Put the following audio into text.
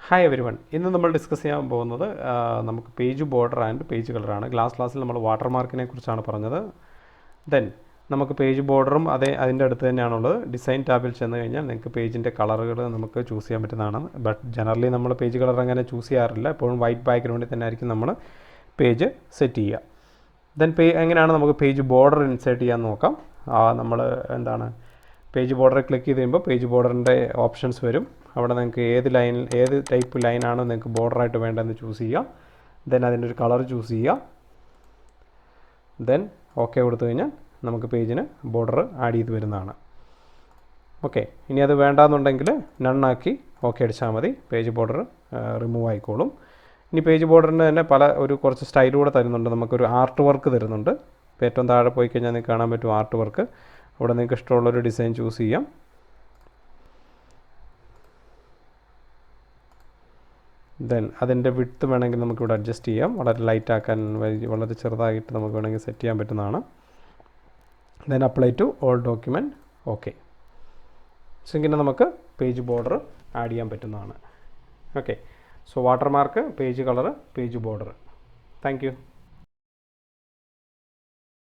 Hi everyone. ഇന്ന് നമ്മൾ discuss ചെയ്യാൻ പോകുന്നത് നമുക്ക് പേജ് ബോർഡർ ആൻഡ് പേജ് കളറാണ്. ക്ലാസ്സിൽ നമ്മൾ വാട്ടർമാർക്കിനെ കുറിച്ചാണ് പറഞ്ഞത്. ദെൻ നമുക്ക് പേജ് ബോർഡറും അതിൻ്റെ അടുത്ത് തന്നെയാണുള്ളത്. ഡിസൈൻ ടാബിൽ ചെന്ന് കഴിഞ്ഞാൽ നിങ്ങൾക്ക് പേജിൻ്റെ കളറുകൾ നമുക്ക് ചൂസ് ചെയ്യാൻ പറ്റുന്നതാണ്. ബട്ട് ജനറലി നമ്മൾ പേജ് കളർ അങ്ങനെ ചൂസ് ചെയ്യാറില്ല. എപ്പോഴും വൈറ്റ് ബാക്ക്ഗ്രൗണ്ടിൽ തന്നെ ആയിരിക്കും നമ്മൾ പേജ് സെറ്റ് ചെയ്യുക. ദെൻ എങ്ങനെയാണ് നമുക്ക് പേജ് ബോർഡർ ഇൻസേർട്ട് ചെയ്യാൻ നോക്കാം. നമ്മൾ പേജ് ബോർഡർ ക്ലിക്ക് ചെയ്ത് കഴിയുമ്പോൾ പേജ് ബോർഡറിൻ്റെ ഓപ്ഷൻസ് വരും. അവിടെ നിങ്ങൾക്ക് ഏത് ടൈപ്പ് ലൈനാണ് നിങ്ങൾക്ക് ബോർഡറായിട്ട് വേണ്ടതെന്ന് ചൂസ് ചെയ്യാം. ദെൻ അതിൻ്റെ ഒരു കളർ ചൂസ് ചെയ്യുക. ദെൻ ഓക്കെ കൊടുത്തു കഴിഞ്ഞാൽ നമുക്ക് പേജിന് ബോർഡർ ആഡ് ചെയ്ത് വരുന്നതാണ്. ഓക്കെ, ഇനി അത് വേണ്ടാന്നുണ്ടെങ്കിൽ നണ്ണാക്കി ഓക്കെ അടിച്ചാൽ മതി. പേജ് ബോർഡർ റിമൂവ് ആയിക്കോളും. ഇനി പേജ് ബോർഡറിന് തന്നെ കുറച്ച് സ്റ്റൈൽ കൂടെ തരുന്നുണ്ട്. നമുക്കൊരു ആർട്ട് വർക്ക് തരുന്നുണ്ട്. ഇപ്പോൾ ഏറ്റവും താഴെ പോയി കഴിഞ്ഞാൽ നിങ്ങൾക്ക് കാണാൻ പറ്റും ആർട്ട് വർക്ക്. അവിടെ നിങ്ങൾക്ക് ഇഷ്ടമുള്ളൊരു ഡിസൈൻ ചൂസ് ചെയ്യാം. ദെൻ അതിൻ്റെ വിഡ്ത്ത് വേണമെങ്കിൽ നമുക്കിവിടെ അഡ്ജസ്റ്റ് ചെയ്യാം. വളരെ ലൈറ്റ് ആക്കാൻ വളരെ ചെറുതായിട്ട് നമുക്ക് വേണമെങ്കിൽ സെറ്റ് ചെയ്യാൻ പറ്റുന്നതാണ്. Then apply to all document. Okay, so ഇങ്ങനെ നമുക്ക് പേജ് ബോർഡർ ആഡ് ചെയ്യാൻ പറ്റുന്നതാണ്. Okay, so watermark, page colour, page border. Thank U.